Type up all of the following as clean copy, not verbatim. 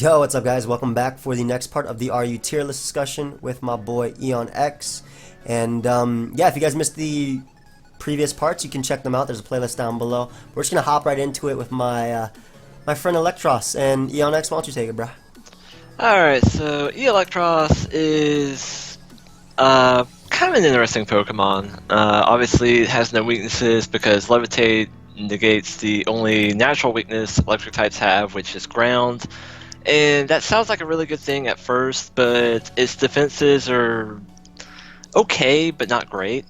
Yo, what's up guys? Welcome back for the next part of the RU tier list discussion with my boy EonX. And yeah, if you guys missed the previous parts, you can check them out. There's a playlist down below. We're just gonna hop right into it with my my friend Eelektross. And EonX, why don't you take it, bro? Alright, so Eelektross is kind of an interesting Pokemon. Obviously it has no weaknesses because Levitate negates the only natural weakness electric types have, which is ground. And that sounds like a really good thing at first, but its defenses are okay, but not great.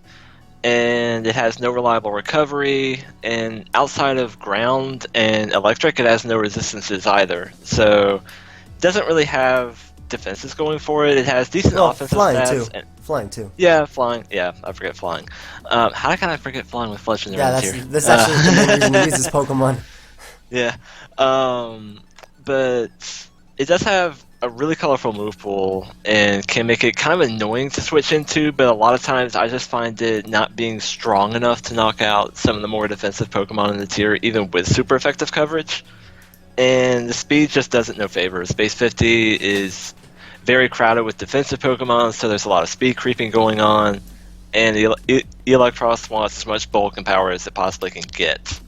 And it has no reliable recovery, and outside of ground and electric, it has no resistances either. So it doesn't really have defenses going for it. It has decent offensive stats. Flying too. Yeah, flying. Yeah, I forget flying. How can I forget flying with Fletchinder? Yeah, that's actually the main reason to use this Pokemon. Yeah. But it does have a really colorful move pool and can make it kind of annoying to switch into, but a lot of times I just find it not being strong enough to knock out some of the more defensive Pokemon in the tier, even with super effective coverage. And the speed just does it no favors. Base 50 is very crowded with defensive Pokemon, so there's a lot of speed creeping going on, and Eelektross wants as much bulk and power as it possibly can get.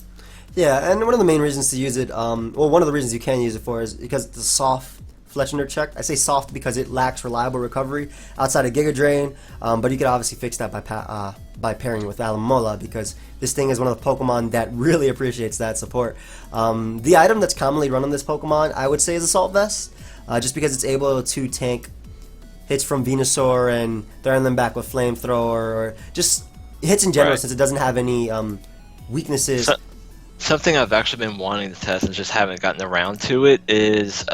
Yeah, and one of the main reasons to use it, well, one of the reasons you can use it for is because it's a soft Fletchinder check. I say soft because it lacks reliable recovery outside of Giga Drain, but you could obviously fix that by pairing with Alomola, because this thing is one of the Pokemon that really appreciates that support. The item that's commonly run on this Pokemon, I would say, is Assault Vest, just because it's able to tank hits from Venusaur and throwing them back with Flamethrower, or just hits in general, right, since it doesn't have any weaknesses. Something I've actually been wanting to test and just haven't gotten around to it is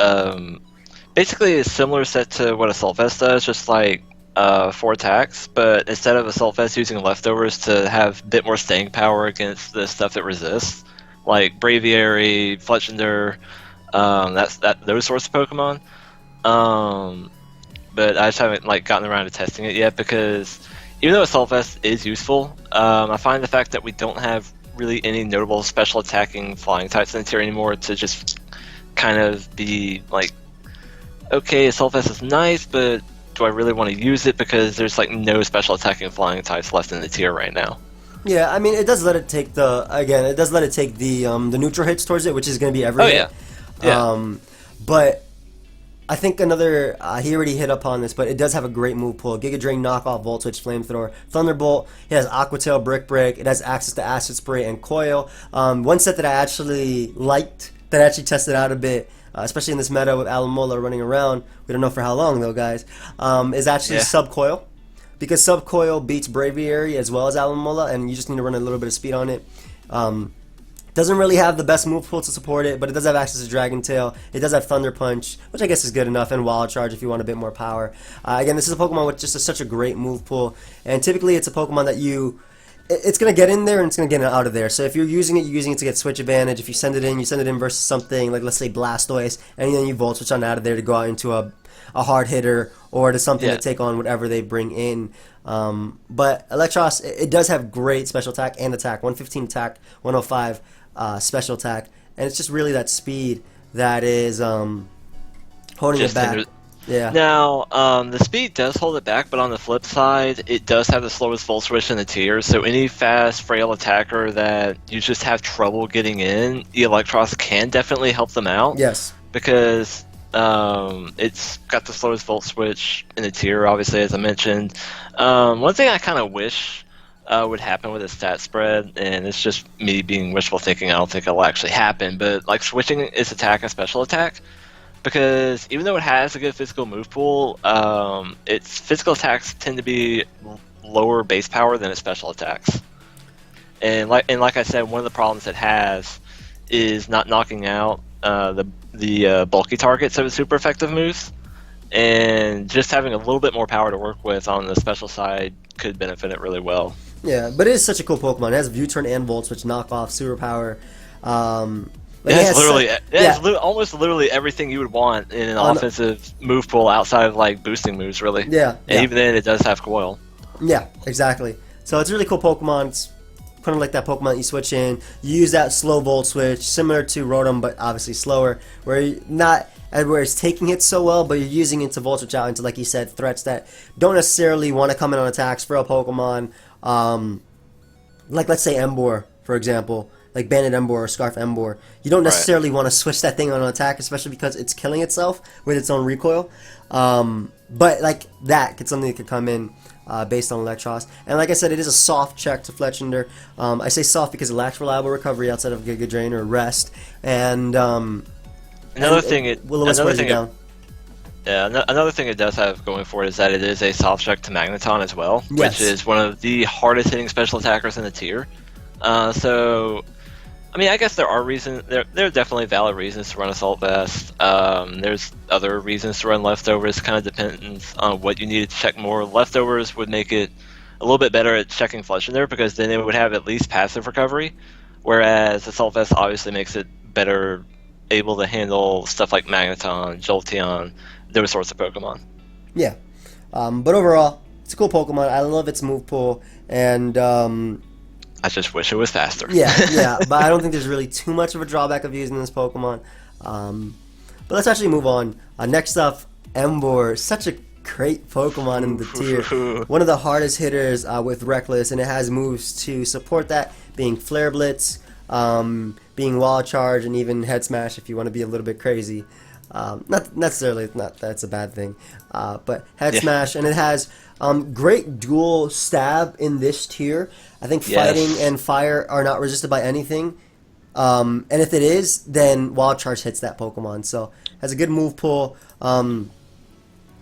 basically a similar set to what Assault Vest does, just like 4 attacks, but instead of Assault Vest using leftovers to have a bit more staying power against the stuff that resists, like Braviary, Fletchinder, those sorts of Pokemon. But I just haven't gotten around to testing it yet, because even though Assault Vest is useful, I find the fact that we don't have really any notable special attacking flying types in the tier anymore to just kind of be like, okay, Assault Vest is nice, but do I really want to use it, because there's no special attacking flying types left in the tier right now. Yeah, I mean, it does let it take the neutral hits towards it, which is going to be every hit. Yeah. But I think another, he already hit upon this, but it does have a great move pool. Giga Drain, Knockoff, Volt Switch, Flamethrower, Thunderbolt. It has Aqua Tail, Brick Break. It has access to Acid Spray and Coil. One set that I actually liked, that I actually tested out a bit, especially in this meta with Alomola running around, we don't know for how long though, guys, is actually Subcoil. Because Subcoil beats Braviary as well as Alomola, and you just need to run a little bit of speed on it. Doesn't really have the best move pool to support it, but it does have access to Dragon Tail. It does have Thunder Punch, which I guess is good enough, and Wild Charge if you want a bit more power. Again, this is a Pokemon with just such a great move pool, and typically it's a Pokemon that it's going to get in there and it's going to get out of there. So if you're using it to get switch advantage. If you send it in versus something like, let's say, Blastoise, and then you Volt Switch on out of there to go out into a hard hitter, or to something to take on whatever they bring in. But Eelektross, it does have great special attack and attack. 115 attack, 105 special attack, and it's just really that speed that is holding it back. Yeah. Now, the speed does hold it back, but on the flip side, it does have the slowest Volt Switch in the tier, so any fast, frail attacker that you just have trouble getting in, Eelektross can definitely help them out. Yes. Because it's got the slowest Volt Switch in the tier, obviously, as I mentioned. One thing I kind of wish would happen with a stat spread, and it's just me being wishful thinking, I don't think it'll actually happen, but switching its attack and special attack, because even though it has a good physical move pool, its physical attacks tend to be lower base power than its special attacks. And like I said, one of the problems it has is not knocking out the bulky targets of its super effective moves, and just having a little bit more power to work with on the special side could benefit it really well. Yeah, but it is such a cool Pokemon. It has V-Turn and Volt Switch, Knockoff, Superpower. It has almost literally everything you would want in an offensive move pool outside of boosting moves, really. Yeah. And even then, it does have Coil. Yeah, exactly. So it's a really cool Pokemon. It's kind of like that Pokemon you switch in. You use that slow Volt Switch, similar to Rotom, but obviously slower, where you're not and where it's taking it so well, but you're using it to Volt Switch out into, like you said, threats that don't necessarily want to come in on attacks for a Pokemon. Like, let's say Emboar, for example, like Bandit Emboar or Scarf Emboar. You don't necessarily want to switch that thing on an attack, especially because it's killing itself with its own recoil. But like that could something that could come in based on Eelektross. And like I said, it is a soft check to Fletchinder. I say soft because it lacks reliable recovery outside of Giga Drain or Rest. And another thing it does have going for it is that it is a soft check to Magneton as well, yes. which is one of the hardest hitting special attackers in the tier. So, I mean, I guess there are reasons. There are definitely valid reasons to run Assault Vest. There's other reasons to run Leftovers. Kind of depends on what you need to check more. Leftovers would make it a little bit better at checking Fletchinder because then it would have at least passive recovery, whereas Assault Vest obviously makes it better able to handle stuff like Magneton, Jolteon, those sorts of Pokemon. Yeah, but overall, it's a cool Pokemon. I love its move pool, and I just wish it was faster. yeah, but I don't think there's really too much of a drawback of using this Pokemon. But let's actually move on. Next up, Emboar. Such a great Pokemon in the tier. One of the hardest hitters with Reckless, and it has moves to support that, being Flare Blitz, being Wall Charge, and even Head Smash if you want to be a little bit crazy. Not necessarily, not that's a bad thing, but Head Smash, and it has great dual stab in this tier. I think Fighting and Fire are not resisted by anything, and if it is, then Wild Charge hits that Pokemon. So has a good move pool.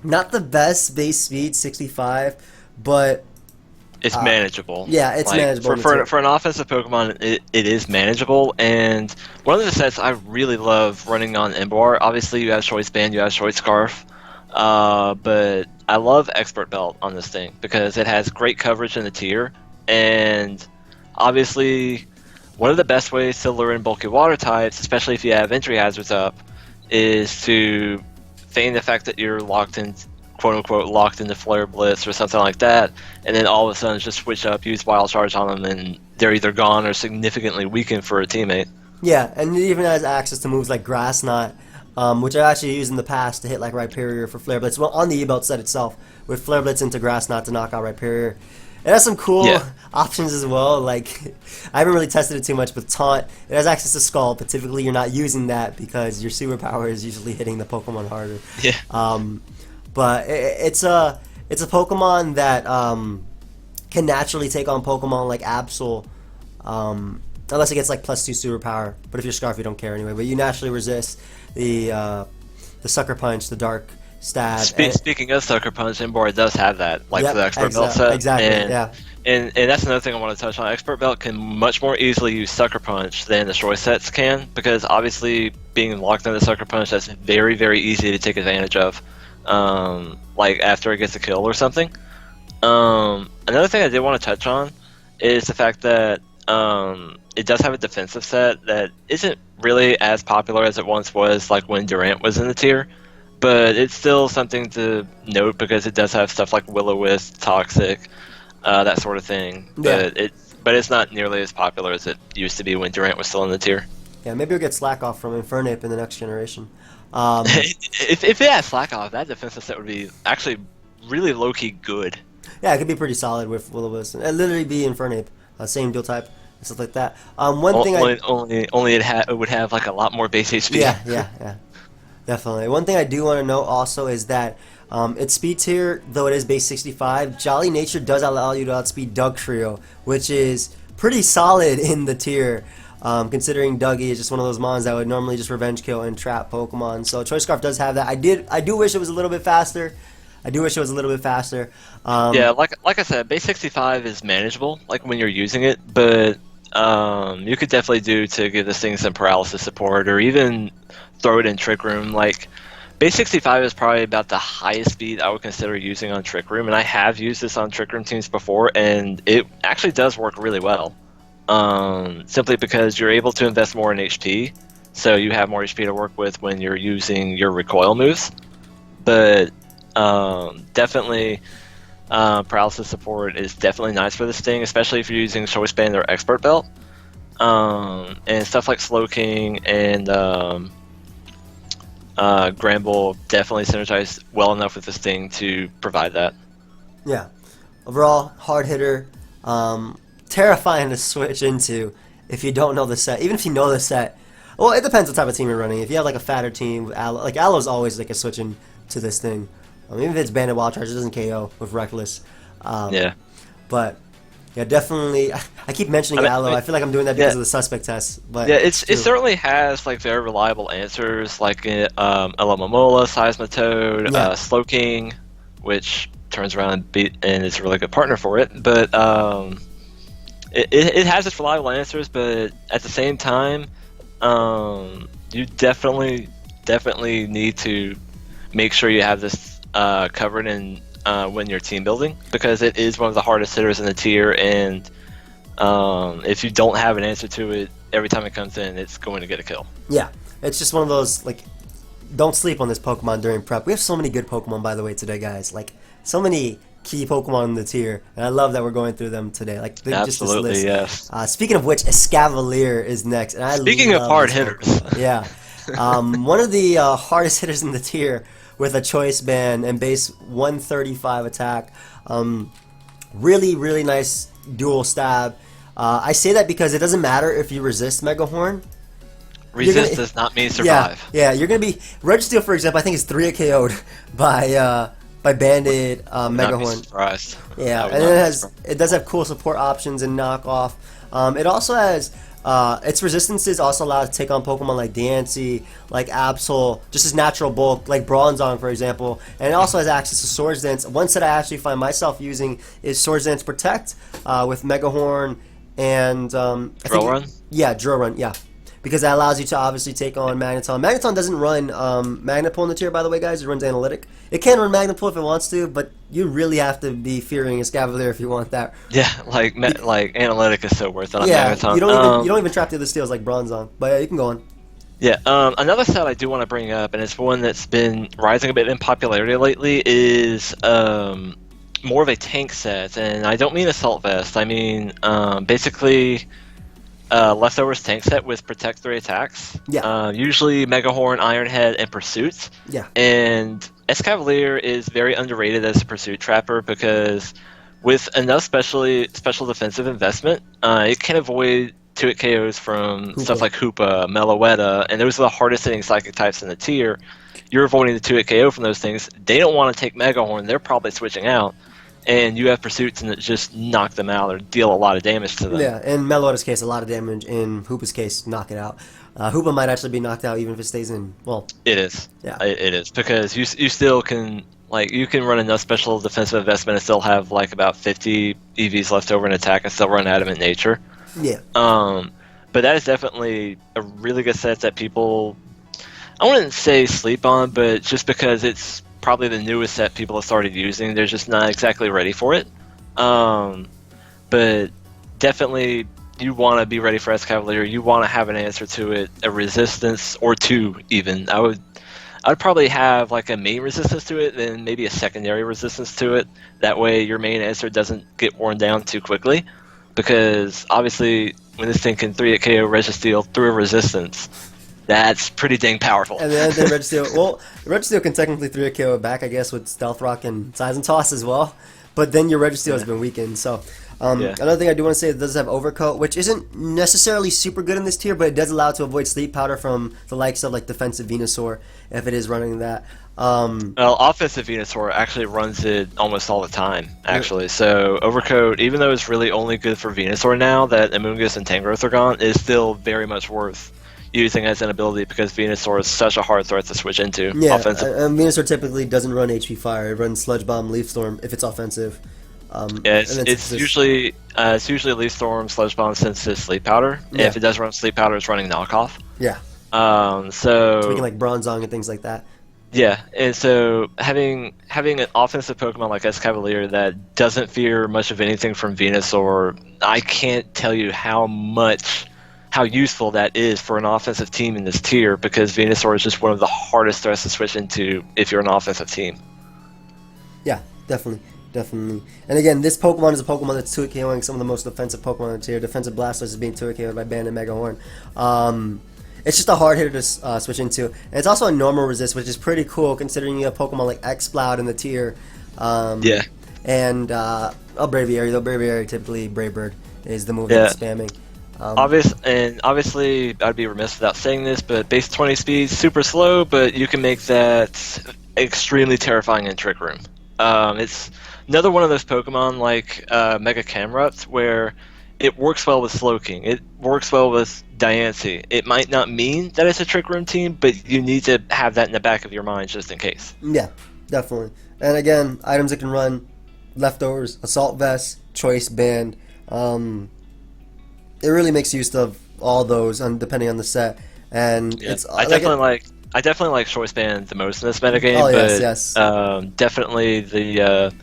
Not the best base speed, 65, but it's manageable. Yeah, it's manageable. For an offensive Pokemon, it is manageable. And one of the sets I really love running on Emboar, obviously you have Choice Band, you have Choice Scarf, but I love Expert Belt on this thing because it has great coverage in the tier. And obviously, one of the best ways to lure in bulky water types, especially if you have entry hazards up, is to feign the fact that you're locked in, quote unquote, locked into Flare Blitz or something like that, and then all of a sudden just switch up, use Wild Charge on them, and they're either gone or significantly weakened for a teammate. Yeah, and it even has access to moves like Grass Knot, which I actually used in the past to hit like Rhyperior for Flare Blitz. Well, on the E-Belt set itself, with Flare Blitz into Grass Knot to knock out Rhyperior. It has some cool options as well. Like, I haven't really tested it too much with Taunt. It has access to Scald, but typically you're not using that because your superpower is usually hitting the Pokemon harder. Yeah. But it's a Pokemon that can naturally take on Pokemon like Absol, unless it gets like +2 superpower. But if you're Scarf, you don't care anyway. But you naturally resist the Sucker Punch, the Dark Stab. Speaking of Sucker Punch, Emboar does have that, like the Expert Belt set. Exactly, and that's another thing I want to touch on. Expert Belt can much more easily use Sucker Punch than the Choice sets can, because obviously being locked into Sucker Punch, that's very, very easy to take advantage of, like after it gets a kill or something. Another thing I did want to touch on is the fact that it does have a defensive set that isn't really as popular as it once was, like when Durant was in the tier. But it's still something to note because it does have stuff like Will-O-Wisp, Toxic, that sort of thing. Yeah. But it's not nearly as popular as it used to be when Durant was still in the tier. Yeah, maybe we'll get Slack Off from Infernape in the next generation. If it had Slack Off, that defensive set would be actually really low-key good. Yeah, it could be pretty solid with Will-O-Wisp. It'd literally be Infernape, same dual type, and stuff like that. Only it would have like a lot more base HP. Yeah. Definitely. One thing I do want to note also is that its speed tier, though it is base 65, Jolly Nature does allow you to outspeed Dugtrio, which is pretty solid in the tier, considering Dougie is just one of those mons that would normally just revenge kill and trap Pokemon. So Choice Scarf does have that. I do wish it was a little bit faster. Yeah, like I said, base 65 is manageable, like when you're using it, but you could definitely do to give this thing some paralysis support, or even throw it in Trick Room. Like, base 65 is probably about the highest speed I would consider using on Trick Room, and I have used this on Trick Room teams before, and it actually does work really well. Simply because you're able to invest more in HP, so you have more HP to work with when you're using your recoil moves. But definitely, paralysis support is definitely nice for this thing, especially if you're using Choice Band or Expert Belt. And stuff like Slow King and Granbull definitely synergized well enough with this thing to provide that. Yeah. Overall, hard hitter. Terrifying to switch into if you don't know the set. Even if you know the set. Well, it depends what type of team you're running. If you have like a fatter team, with Aloe, like Aloe's always like a switch into this thing. Even if it's Banded Wild Charge, it doesn't KO with Reckless. Yeah. But yeah, definitely. I keep mentioning Aloe. I feel like I'm doing that because of the suspect test. But yeah, it certainly has like very reliable answers, like Elamomola, Seismitoad, Slowking, which turns around and is a really good partner for it. But it has its reliable answers, but at the same time, you definitely need to make sure you have this covered in when you're team building, because it is one of the hardest hitters in the tier, and if you don't have an answer to it every time it comes in, it's going to get a kill. Yeah, it's just one of those, like, don't sleep on this Pokemon during prep. We have so many good Pokemon, by the way, today, guys. Like, so many key Pokemon in the tier, and I love that we're going through them today. Like, absolutely, just this list. Yes. Speaking of which, Escavalier is next. And Speaking of hard hitters. Yeah. One of the hardest hitters in the tier with a choice band and base 135 attack. Really, really nice dual stab. I say that because it doesn't matter if you resist Mega Horn. Resist does not mean survive. Yeah, you're going to be... Registeel, for example, I think is 3 KO'd by Banded Mega Horn. Surprised. Yeah, and it does have cool support options and knockoff. It also has... its resistances also allow it to take on Pokemon like Diancie, like Absol, just as natural bulk, like Bronzong, for example. And it also has access to Swords Dance. One set I actually find myself using is Swords Dance Protect with Mega Horn and... Drill Run? Yeah, Drill Run, yeah. Because that allows you to obviously take on Magneton. Magneton doesn't run Magnapul in the tier, by the way, guys. It runs Analytic. It can run Magnapul if it wants to, but you really have to be fearing Escavalier if you want that. Yeah, like Analytic is so worth it on Magneton. You don't even trap the other steals like Bronzong. But yeah, you can go on. Yeah, another set I do want to bring up, and it's one that's been rising a bit in popularity lately, is more of a tank set. And I don't mean Assault Vest. I mean basically... Leftovers tank set with Protect 3 attacks. Yeah. Usually Mega Horn, Iron Head, and Pursuit. Yeah. And Escavalier is very underrated as a Pursuit Trapper because with enough special defensive investment, it can avoid 2-hit KOs from stuff like Hoopa, Meloetta, and those are the hardest hitting Psychic types in the tier. You're avoiding the 2-hit KO from those things. They don't want to take Mega Horn. They're probably switching out. And you have Pursuits and it just knock them out or deal a lot of damage to them. Yeah, in Meloetta's case, a lot of damage. In Hoopa's case, knock it out. Hoopa might actually be knocked out even if it stays in. Well, it is. Yeah, it is because you still can you can run enough special defensive investment and still have like about 50 EVs left over in attack and still run Adamant Nature. Yeah. But that is definitely a really good set that people, I wouldn't say sleep on, but just because it's probably the newest set people have started using, they're just not exactly ready for it. But definitely you want to be ready for Escavalier. You want to have an answer to it, a resistance or two even. I would probably have like a main resistance to it and maybe a secondary resistance to it. That way your main answer doesn't get worn down too quickly, because obviously when this thing can 3-hit KO Registeel through a resistance, that's pretty dang powerful. And then Registeel, well, Registeel can technically 3-hit KO it back, I guess, with Stealth Rock and Size and Toss as well. But then your Registeel has been weakened. So another thing I do want to say, it does have Overcoat, which isn't necessarily super good in this tier, but it does allow it to avoid Sleep Powder from the likes of like defensive Venusaur if it is running that. Well, offensive Venusaur actually runs it almost all the time, actually. Yeah. So Overcoat, even though it's really only good for Venusaur now that Amoonguss and Tangrowth are gone, is still very much worth using as an ability because Venusaur is such a hard threat to switch into. Yeah, offensive. Venusaur typically doesn't run HP Fire. It runs Sludge Bomb, Leaf Storm if it's offensive. Yeah, it's usually Leaf Storm, Sludge Bomb, since it's Sleep Powder. Yeah. If it does run Sleep Powder, it's running Knockoff. Yeah. So tweaking like Bronzong and things like that. Yeah, and so having an offensive Pokemon like Escavalier that doesn't fear much of anything from Venusaur, I can't tell you how useful that is for an offensive team in this tier, because Venusaur is just one of the hardest threats to switch into if you're an offensive team. Yeah, definitely. And again, this Pokemon is a Pokemon that's 2-hit KOing some of the most defensive Pokemon in the tier. Defensive Blastoise is being 2-hit KO'd by Banded Mega Horn. It's just a hard hitter to switch into. And it's also a normal resist, which is pretty cool considering you have Pokemon like Exploud in the tier. Yeah. And Braviary, though Braviary typically Brave Bird is the move that's spamming. Obviously, I'd be remiss without saying this, but base 20 speed, super slow, but you can make that extremely terrifying in Trick Room. It's another one of those Pokemon like Mega Camerupt where it works well with Slowking. It works well with Diancie. It might not mean that it's a Trick Room team, but you need to have that in the back of your mind just in case. Yeah, definitely. And again, items it can run, Leftovers, Assault Vest, Choice Band. It really makes use of all those, depending on the set. And it's I definitely like Choice Band the most in this metagame. Oh but, yes. Definitely the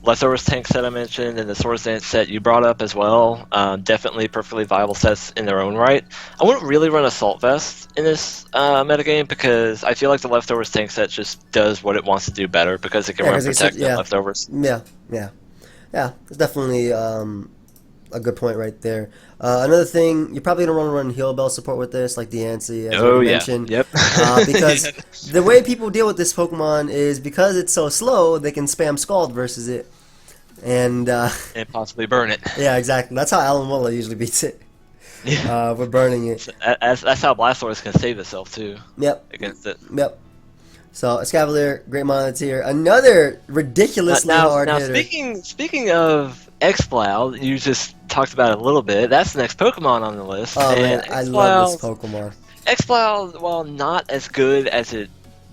Leftovers tank set I mentioned and the Swords Dance set you brought up as well. Definitely perfectly viable sets in their own right. I wouldn't really run Assault Vest in this metagame because I feel like the Leftovers tank set just does what it wants to do better because it can run Protect and Leftovers. Yeah. It's definitely a good point right there. Another thing, you're probably going to run Heal Bell support with this, like Diancie, as you mentioned. Yep. Because the way people deal with this Pokemon is because it's so slow, they can spam Scald versus it. And possibly burn it. Yeah, exactly. That's how Alan Waller usually beats it. With burning it. That's how Blastoise can save itself, too. Yep. Against it. Yep. So, Escavalier, great Monetier. Another ridiculously hard hitter. Speaking of Exploud, you just talked about it a little bit. That's the next Pokemon on the list. Oh, man, I love this Pokemon. Exploud, while not as good as it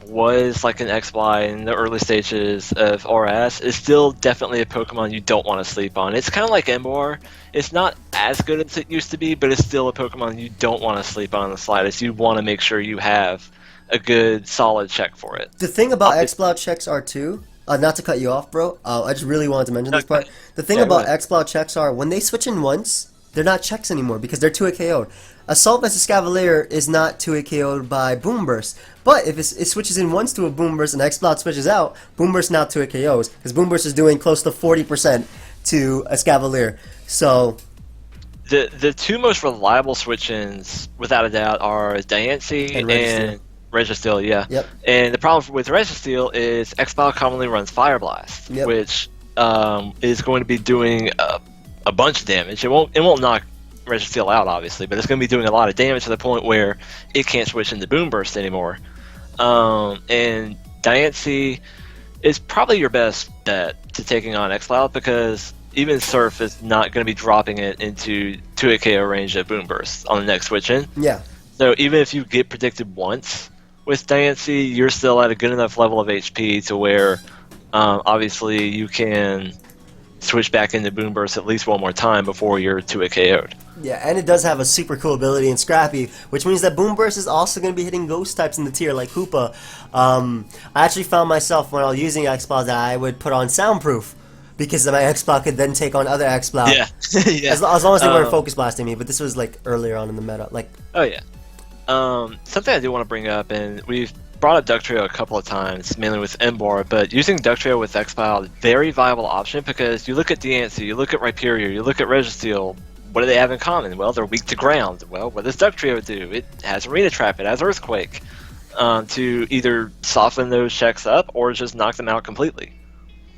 was like an XY in the early stages of ORAS, is still definitely a Pokemon you don't want to sleep on. It's kind of like Emboar. It's not as good as it used to be, but it's still a Pokemon you don't want to sleep on the slightest. You want to make sure you have a good, solid check for it. The thing about Exploud checks are, too, not to cut you off, bro, I just really wanted to mention this part. The thing about Exploud checks are, when they switch in once, they're not checks anymore because they're 2-hit KO'd. Assault vs. Escavalier is not 2-hit KO'd by Boom Burst. But if it switches in once to a Boom Burst and Exploud switches out, Boom Burst now 2-hit KOs. Because Boom Burst is doing close to 40% to Escavalier. So the two most reliable switch-ins, without a doubt, are Diancie and Registeel, yeah. Yep. And the problem with Registeel is Exploud commonly runs Fire Blast, which is going to be doing a bunch of damage. It won't knock Registeel out, obviously, but it's going to be doing a lot of damage to the point where it can't switch into Boom Burst anymore. And Diancie is probably your best bet to taking on Exploud because even Surf is not going to be dropping it into 2-hit KO range of Boom Burst on the next switch in. Yeah. So even if you get predicted once with Diancie, you're still at a good enough level of HP to where obviously you can switch back into Boom Burst at least one more time before you're 2-hit KO'd. Yeah, and it does have a super cool ability in Scrappy, which means that Boom Burst is also going to be hitting ghost types in the tier, like Hoopa. I actually found myself, when I was using Exploud, that I would put on Soundproof, because my Exploud could then take on other Exploud. Yeah. Yeah. As long as they weren't focus blasting me, but this was like earlier on in the meta. Oh, yeah. Something I do want to bring up, and we've brought up Ductrio a couple of times, mainly with Emboar, but using Ductrio with Exploud, very viable option because you look at Diancie, you look at Rhyperior, you look at Registeel. What do they have in common? Well, they're weak to ground. Well, what does Ductrio do? It has Arena Trap, it has Earthquake, to either soften those checks up or just knock them out completely.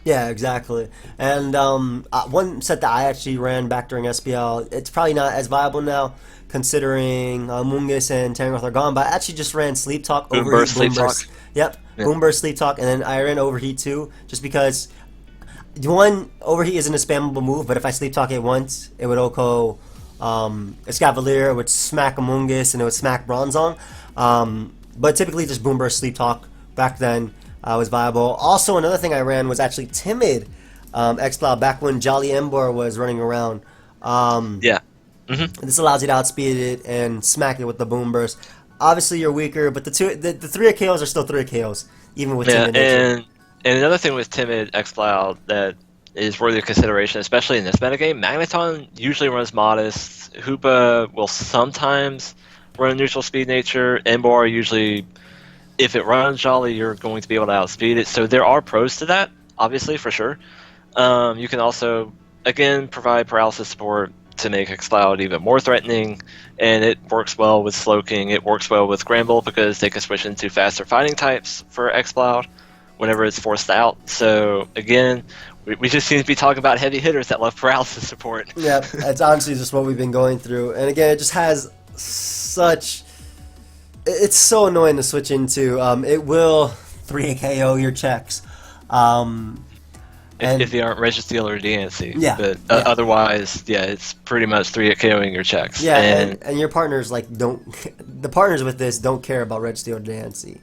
Yeah, exactly. And one set that I actually ran back during SPL, it's probably not as viable now, considering Mungus and Tangrowth are gone, but I actually just ran Sleep Talk, Overheat, Sleep Talk. Yep, yeah. Boom Burst, Sleep Talk, and then I ran Overheat too, just because one, Overheat isn't a spammable move, but if I Sleep Talk it once, it would OHKO Escavalier, it would smack Amoonguss, and it would smack Bronzong. But typically just Boom Burst, Sleep Talk back then was viable. Also, another thing I ran was actually Timid Exploud back when Jolly Emboar was running around. Yeah. Mm-hmm. This allows you to outspeed it and smack it with the Boom Burst. Obviously, you're weaker, but the 3 KOs are still 3 KOs, even with Timid. And another thing with Timid Exploud that is worthy of consideration, especially in this metagame, Magneton usually runs Modest. Hoopa will sometimes run Neutral Speed Nature. Emboar usually, if it runs Jolly, you're going to be able to outspeed it. So there are pros to that, obviously, for sure. You can also, again, provide paralysis support to make Exploud even more threatening, and it works well with Slowking. It works well with Granbull because they can switch into faster fighting types for Exploud whenever it's forced out. So again, we just seem to be talking about heavy hitters that love paralysis support. Yeah, it's honestly just what we've been going through. And again, it just has such... It's so annoying to switch into. It will 3 KO your checks. If you aren't Registeel or DNC. Yeah, But yeah. Otherwise, yeah, it's pretty much 3 KOing your checks. Yeah, and your partners like don't... The partners with this don't care about Registeel or DNC.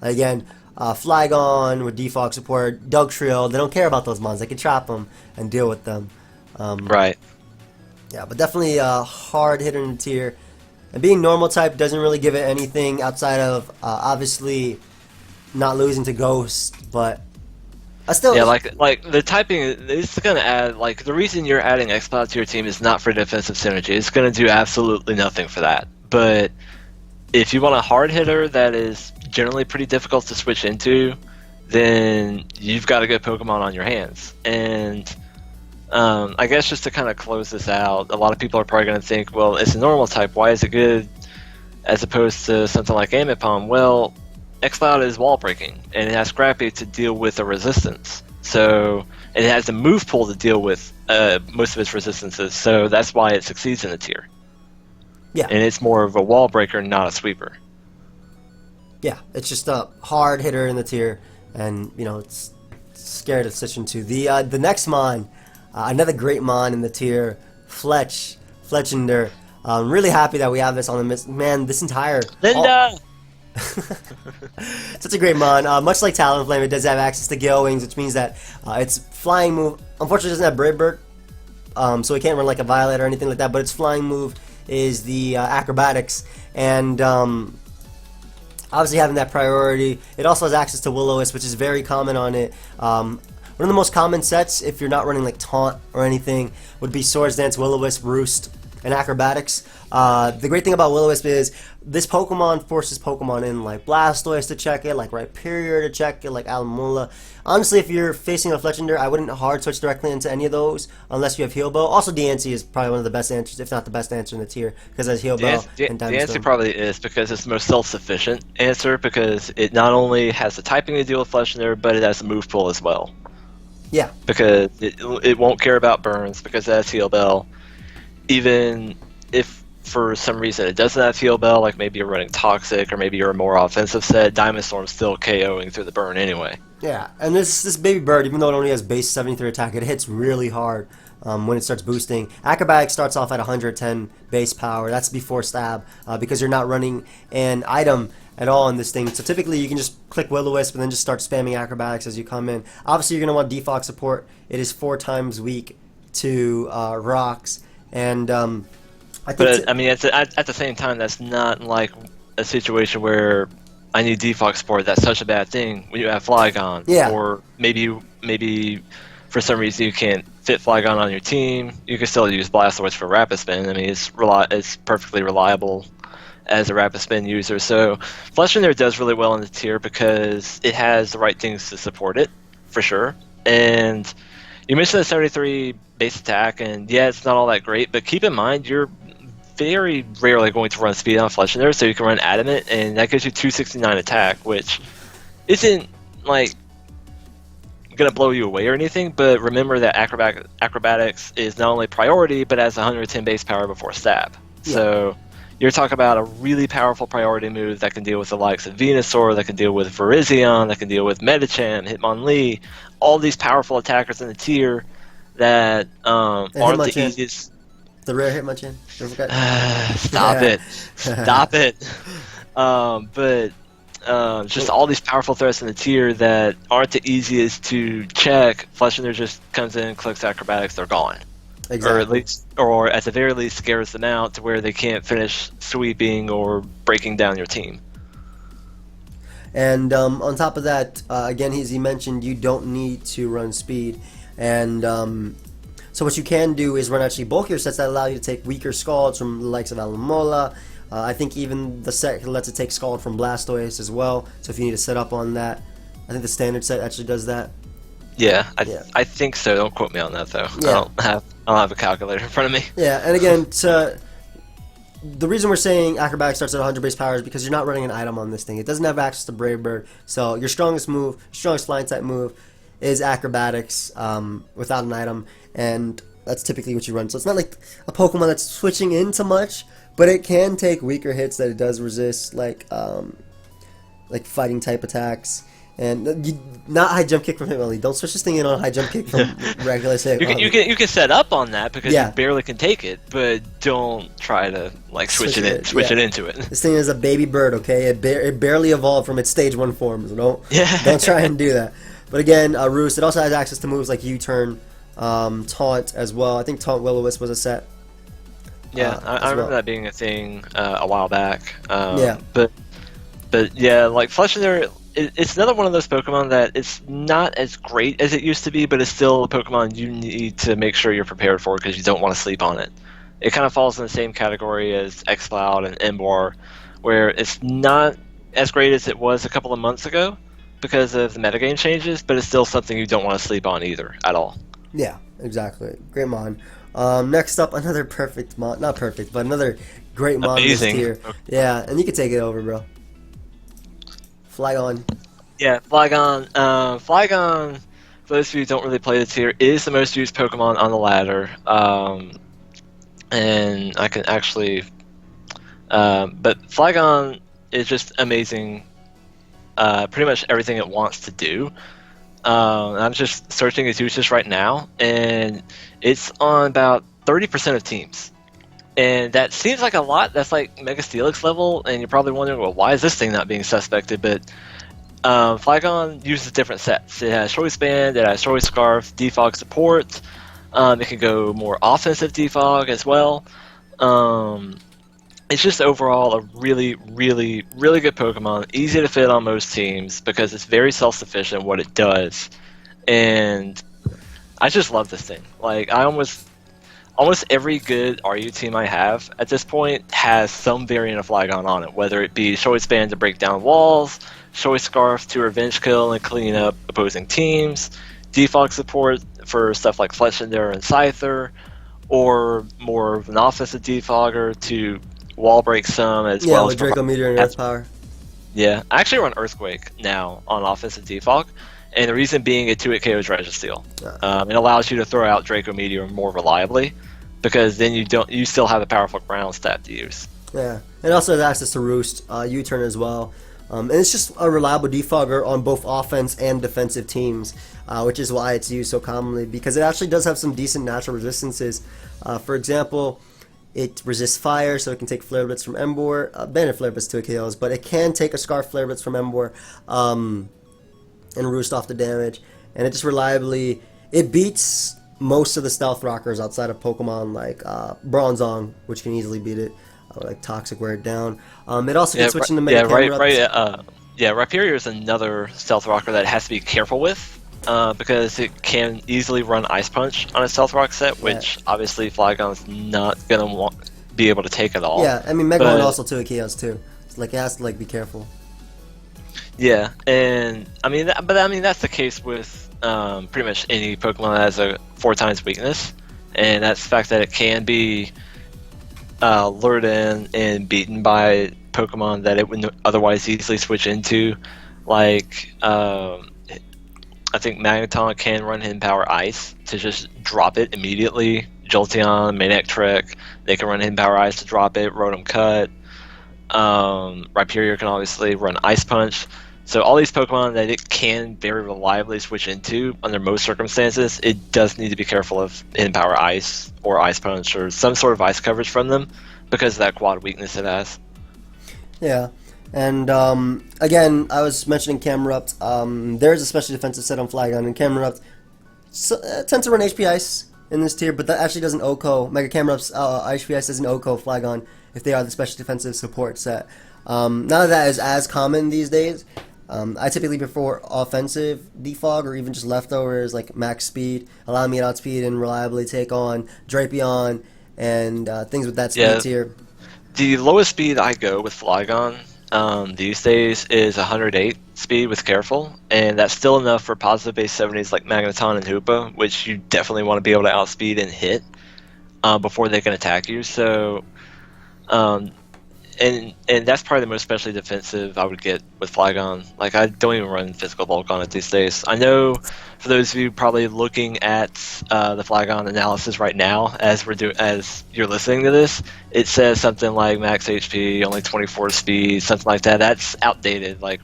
Again, Flygon with default support, Dugtrio, they don't care about those mons. They can trap them and deal with them. Right. Yeah, but definitely a hard hitter in the tier. And being normal type doesn't really give it anything outside of obviously not losing to Ghost, but I still... Yeah, like the typing is going to add, like, the reason you're adding Exploud to your team is not for defensive synergy. It's going to do absolutely nothing for that. But if you want a hard hitter that is generally pretty difficult to switch into, then you've got a good Pokemon on your hands. And I guess just to kind of close this out, a lot of people are probably going to think, well, it's a normal type. Why is it good as opposed to something like Amipom? Well, Exploud is wall breaking, and it has Scrappy to deal with a resistance. So, and it has the move pool to deal with most of its resistances. So that's why it succeeds in the tier. Yeah. And it's more of a wall breaker, not a sweeper. Yeah, it's just a hard hitter in the tier, and you know it's scary to switch into. The next mon, another great mon in the tier, Fletchinder. I'm really happy that we have this on the man. This entire Linda. Such a great mon. Much like Talonflame, it does have access to Gale Wings, which means that its flying move, unfortunately, doesn't have Brave Bird, so it can't run like a Violet or anything like that. But its flying move is the Acrobatics, and obviously having that priority. It also has access to Will-O-Wisp, which is very common on it. One of the most common sets, if you're not running like Taunt or anything, would be Swords Dance, Will-O-Wisp, Roost, and Acrobatics. The great thing about Will-O-Wisp is this Pokemon forces Pokemon in like Blastoise to check it, like Rhyperior to check it, like Alomola. Honestly, if you're facing a Fletchinder, I wouldn't hard switch directly into any of those unless you have Heal Bell. Also, DNC is probably one of the best answers, if not the best answer in the tier, because it has Heal Bell and The Diamond answer Stone. probably is because it's the most self-sufficient answer, because it not only has the typing to deal with Fletchinder, but it has the move pool as well. Yeah. Because it won't care about burns because it has Heal Bell. Even if for some reason it doesn't have Heal Bell, like maybe you're running Toxic or maybe you're a more offensive set, Diamond Storm's still KOing through the burn anyway. Yeah, and this baby bird, even though it only has base 73 attack, it hits really hard when it starts boosting. Acrobatics starts off at 110 base power. That's before stab, because you're not running an item at all in this thing. So typically you can just click Will-O-Wisp and then just start spamming Acrobatics as you come in. Obviously you're going to want defog support. It is 4 times weak to rocks. And I think... But, I mean, at the same time, that's not like a situation where I need defog support. That's such a bad thing when you have Flygon. Yeah. Or maybe for some reason you can't fit Flygon on your team. You can still use Blastoise for Rapid Spin. I mean, it's perfectly reliable as a Rapid Spin user. So Fletchinder does really well in the tier because it has the right things to support it, for sure. And you mentioned the 73 base attack, and yeah, it's not all that great, but keep in mind you're very rarely going to run speed on Fletchinder, so you can run Adamant, and that gives you 269 attack, which isn't like gonna blow you away or anything, but remember that Acrobatics is not only priority, but has 110 base power before stab. Yeah. So you're talking about a really powerful priority move that can deal with the likes of Venusaur, that can deal with Virizion, that can deal with Medicham, Hitmonlee, all these powerful attackers in the tier that aren't the easiest. The rare Hitmonchan. Stop it. Stop it. But just all these powerful threats in the tier that aren't the easiest to check. Fletchinder just comes in, clicks Acrobatics, they're gone. Exactly. Or at the very least scares them out to where they can't finish sweeping or breaking down your team. And on top of that, again, as he mentioned, you don't need to run speed. And so what you can do is run actually bulkier sets that allow you to take weaker Scalds from the likes of Alomola. I think even the set lets it take Scald from Blastoise as well. So if you need to set up on that, I think the standard set actually does that. Yeah, I think so. Don't quote me on that though. Yeah. I don't have I don't have a calculator in front of me. Yeah, and again, the reason we're saying Acrobatic starts at 100 base power is because you're not running an item on this thing. It doesn't have access to Brave Bird, so your strongest move, your strongest flying type move, is Acrobatics without an item, and that's typically what you run. So it's not like a Pokemon that's switching into much, but it can take weaker hits that it does resist, like fighting type attacks. And not high jump kick from Hitmonlee. Don't switch this thing in on high jump kick from regular say. You can set up on that because Yeah. you barely can take it, but don't try to like switch it into it. This thing is a baby bird, okay? It barely evolved from its stage 1 form, so Yeah. don't try and do that. But again, Roost, it also has access to moves like U-turn, Taunt as well. I think Taunt Will-O-Wisp was a set. Yeah, I remember that being a thing a while back. Yeah. But yeah, like Fletchinder, it's another one of those Pokemon that it's not as great as it used to be, but it's still a Pokemon you need to make sure you're prepared for because you don't want to sleep on it. It kind of falls in the same category as Exploud and Emboar, where it's not as great as it was a couple of months ago because of the metagame changes, but it's still something you don't want to sleep on either at all. Yeah, exactly. Great Mon. Next up, another perfect Mon. Not perfect, but another great Mon list Amazing. here. Yeah, and you can take it over, bro. Flygon. Yeah, Flygon. Flygon, for those of you who don't really play the tier, is the most used Pokemon on the ladder. And I can actually... but Flygon is just amazing. Pretty much everything it wants to do. I'm just searching its uses right now, and it's on about 30% of teams. And that seems like a lot. That's like Mega Steelix level, and you're probably wondering, well, why is this thing not being suspected? But Flygon uses different sets. It has Choice Band, it has Choice Scarf, Defog support. It can go more offensive Defog as well. It's just overall a really, really, really good Pokemon. Easy to fit on most teams because it's very self-sufficient what it does. And I just love this thing. Like, almost every good RU team I have at this point has some variant of Flygon on it, whether it be Choice Band to break down walls, Choice Scarf to revenge kill and clean up opposing teams, Defog support for stuff like Fletchinder and Scyther, or more of an offensive Defogger to wall break some as well with as Draco Meteor and Earth Power. Yeah, I actually run Earthquake now on offensive Defog, and the reason being it 2-hit KOs Registeel. It allows you to throw out Draco Meteor more reliably, because then you still have a powerful ground stat to use. Yeah, it also has access to Roost, U-turn as well. And it's just a reliable defogger on both offense and defensive teams, which is why it's used so commonly, because it actually does have some decent natural resistances. For example, it resists fire, so it can take Flare Blitz from Emboar, Bandit Flare Blitz 2 KOs, but it can take a Scarf Flare Blitz from Emboar and Roost off the damage. And it just reliably, it beats most of the Stealth Rockers outside of Pokemon like Bronzong, which can easily beat it. Like Toxic, wear it down. It also can switch into Mega Camera. Rhyperior is another Stealth Rocker that has to be careful with because it can easily run Ice Punch on a Stealth Rock set, which obviously Flygon's not gonna be able to take at all. Yeah, I mean Mega One also 2 KOs too. It's like it has to be careful. Yeah, and I mean, that's the case with pretty much any Pokemon that has a 4x weakness, and that's the fact that it can be lured in and beaten by Pokemon that it would otherwise easily switch into. Like, I think Magneton can run Hidden Power Ice to just drop it immediately. Jolteon, Manectric, they can run Hidden Power Ice to drop it. Rotom Cut. Rhyperior can obviously run Ice Punch. So all these Pokemon that it can very reliably switch into under most circumstances, it does need to be careful of Hidden Power Ice or Ice Punch or some sort of ice coverage from them because of that quad weakness it has. Yeah, and again, I was mentioning Camerupt. There's a special defensive set on Flygon, and Camerupt tends to run HP Ice in this tier, but that actually doesn't OHKO. Mega Camerupt's HP Ice doesn't OHKO Flygon if they are the special defensive support set. None of that is as common these days. I typically prefer offensive defog or even just leftovers like max speed, allow me to outspeed and reliably take on Drapion and things with that speed tier. The lowest speed I go with Flygon these days is 108 speed with careful, and that's still enough for positive base 70s like Magneton and Hoopa, which you definitely want to be able to outspeed and hit before they can attack you. So, and that's probably the most specially defensive I would get with Flygon. Like, I don't even run physical bulk on it these days. I know for those of you probably looking at the Flygon analysis right now as you're listening to this, it says something like max HP, only 24 speed, something like that. That's outdated. Like,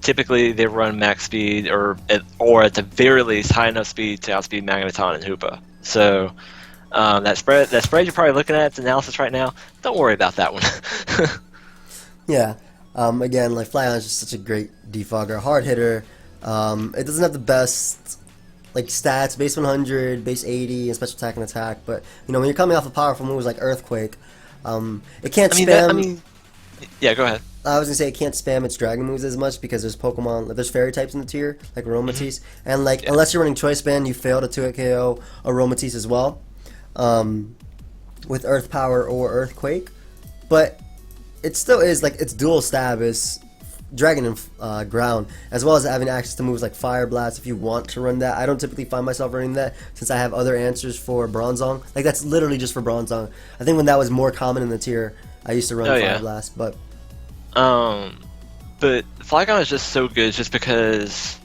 typically they run max speed or at the very least high enough speed to outspeed Magneton and Hoopa. So that spread you're probably looking at the analysis right now, don't worry about that one. Yeah. Again, like Flygon is just such a great defogger, hard hitter. It doesn't have the best like stats, base 100, base 80, and special attack and attack. But you know, when you're coming off of powerful moves like Earthquake, it can't spam. Yeah, go ahead. I was gonna say it can't spam its dragon moves as much because there's Pokemon, like, there's fairy types in the tier, like Aromatisse, and like unless you're running Choice Band, you fail to 2-hit KO Aromatisse as well, with Earth Power or Earthquake. But it still is like its dual stab is Dragon and Ground, as well as having access to moves like Fire Blast if you want to run that. I don't typically find myself running that since I have other answers for Bronzong. Like that's literally just for Bronzong. I think when that was more common in the tier, I used to run Fire Blast, but Flygon is just so good just because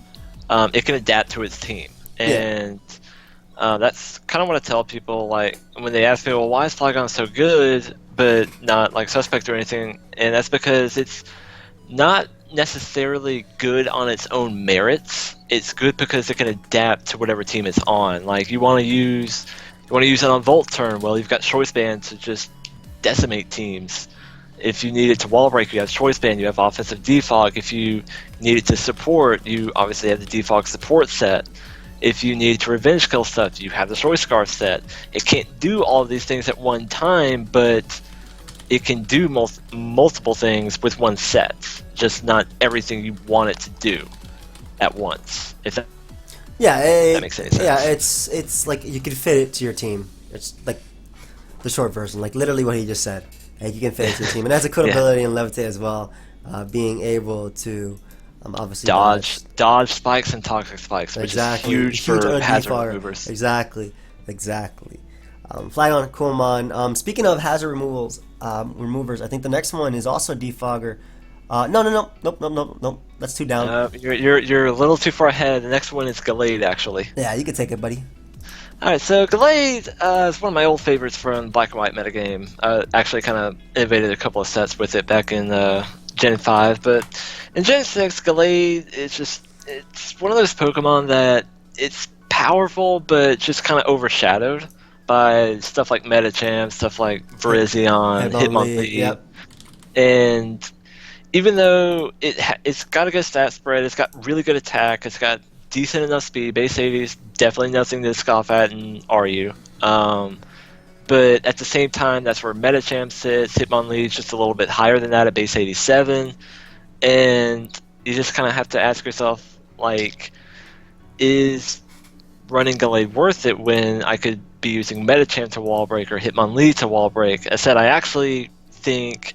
it can adapt to its team, and that's kind of what I tell people. Like when they ask me, "Well, why is Flygon so good but not like suspect or anything?" And that's because it's not necessarily good on its own merits. It's good because it can adapt to whatever team it's on. Like you want to use it on Volt turn. Well, you've got Choice Band to just decimate teams. If you need it to wall break, you have Choice Band, you have offensive defog. If you need it to support, you obviously have the defog support set. If you need to revenge kill stuff, you have the Choice Scarf set. It can't do all of these things at one time, but it can do multiple things with one set, just not everything you want it to do at once. If that, that makes any sense. Yeah, it's like you can fit it to your team. It's like the short version, like literally what he just said. Like you can fit it to your team, and it has a cool ability in Levitate as well, being able to obviously dodge spikes and toxic spikes, which is huge for hazard removers. Exactly. Flygon, cool mon. Speaking of hazard removers, I think the next one is also Defogger. Nope. That's two down. You're a little too far ahead. The next one is Gallade, actually. Yeah, you can take it, buddy. Alright, so Gallade is one of my old favorites from Black and White metagame. I actually kind of innovated a couple of sets with it back in Gen 5, but in Gen 6, Gallade is it's one of those Pokemon that it's powerful, but just kind of overshadowed by stuff like Medicham, stuff like Virizion, Hitmonlee. Yep. And even though it's got a good stat spread, it's got really good attack, it's got decent enough speed, base 80 is definitely nothing to scoff at in RU. But at the same time, that's where Medicham sits. Hitmonlee is just a little bit higher than that at base 87. And you just kind of have to ask yourself, like, is running Gallade worth it when I could be using Medicham to wall break or Hitmonlee to wall break? I said I actually think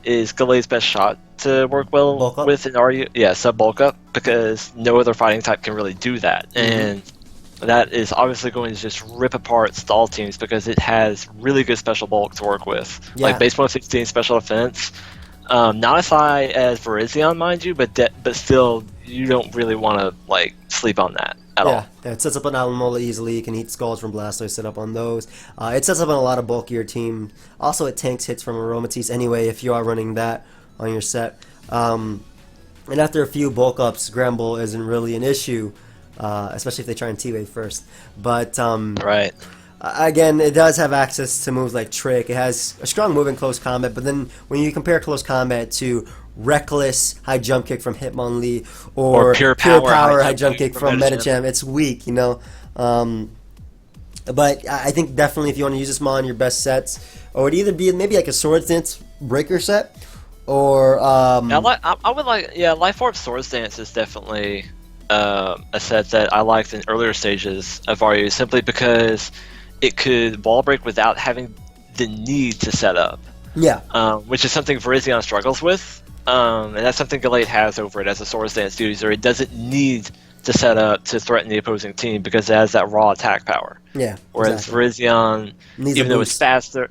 is Gallade's best shot to work well with an RU. Yeah, sub bulk up, because no other fighting type can really do that. And that is obviously going to just rip apart stall teams because it has really good special bulk to work with. Like base 116 special defense. Not as high as Virizion, mind you, but still, you don't really want to like sleep on that at all. Yeah, it sets up an Alamola easily. You can eat Skulls from Blastoise, set up on those. It sets up on a lot of bulkier team. Also, it tanks hits from Aromatisse anyway if you are running that on your set. And after a few bulk ups, Gramble isn't really an issue, especially if they try and T-Wave first. But right. Again, it does have access to moves like Trick. It has a strong move in close combat, but then when you compare close combat to Reckless high jump kick from Hitmonlee or Pure Power high jump kick from Medicham, it's weak, you know. But I think definitely if you want to use this mon, your best sets, or it'd either be maybe like a Swords Dance Breaker set, or I would like Life Orb Swords Dance is definitely a set that I liked in earlier stages of RU, simply because it could wall break without having the need to set up. Yeah. which is something Virizion struggles with. And that's something Gallade has over it as a Swords Dance user. It doesn't need to set up to threaten the opposing team because it has that raw attack power. Yeah. Whereas Exactly. Virizion, Needs a even though it's boost. faster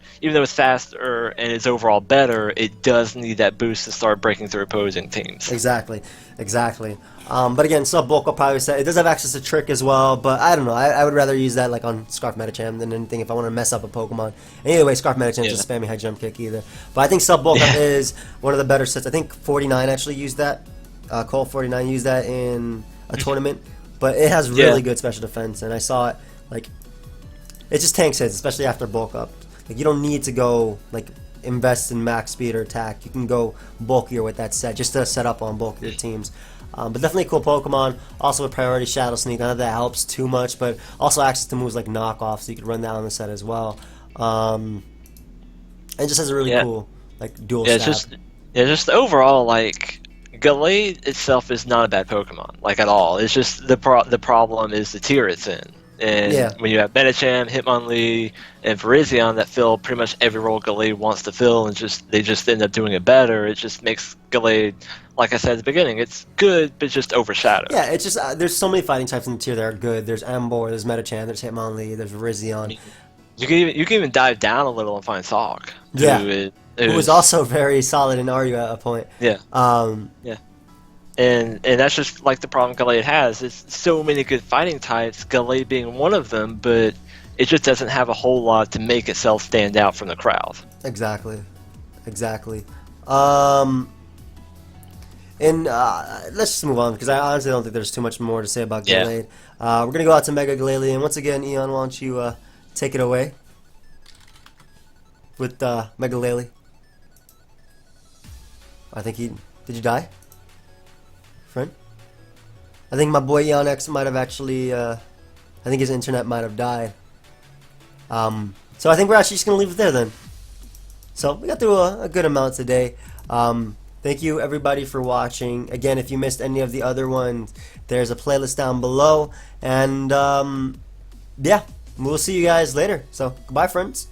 and it's overall better, it does need that boost to start breaking through opposing teams. Exactly. But again, sub bulk, I'll probably say it does have access to trick as well. But I don't know. I would rather use that like on Scarf Medicham than anything if I want to mess up a Pokemon. And either way, Scarf Medicham is just spamming high jump kick either. But I think sub bulk is one of the better sets. I think 49 actually used that. Cole 49 used that in a tournament. But it has really good special defense, and I saw it like it just tanks hits, especially after bulk up. Like you don't need to go like invest in max speed or attack. You can go bulkier with that set just to set up on bulkier teams. But definitely a cool Pokemon. Also with priority Shadow Sneak. None of that helps too much, but also access to moves like knockoff, so you could run that on the set as well. And it just has a really cool like dual stab. Just overall like Gallade itself is not a bad Pokemon, like at all. It's just the problem is the tier it's in. And when you have Medicham, Hitmonlee, and Virizion that fill pretty much every role Gallade wants to fill, and they just end up doing it better, it just makes Gallade, like I said at the beginning, it's good, but just overshadowed. Yeah, it's just there's so many fighting types in the tier that are good. There's Emboar, there's Medicham, there's Hitmonlee, there's Virizion. You can even dive down a little and find Sog. Who was also very solid in Aryu at a point. Yeah. And that's just like the problem Gallade has. It's so many good fighting types, Gallade being one of them, but it just doesn't have a whole lot to make itself stand out from the crowd. Exactly. And let's just move on because I honestly don't think there's too much more to say about Gallade. We're gonna go out to Mega Gallade, and once again, Eon, why don't you take it away with Mega Gallade? I think did you die, friend? I think my boy EonX might have actually. I think his internet might have died. So I think we're actually just gonna leave it there then. So we got through a good amount today. Thank you everybody for watching. Again, if you missed any of the other ones, there's a playlist down below. And yeah, we'll see you guys later. So goodbye, friends.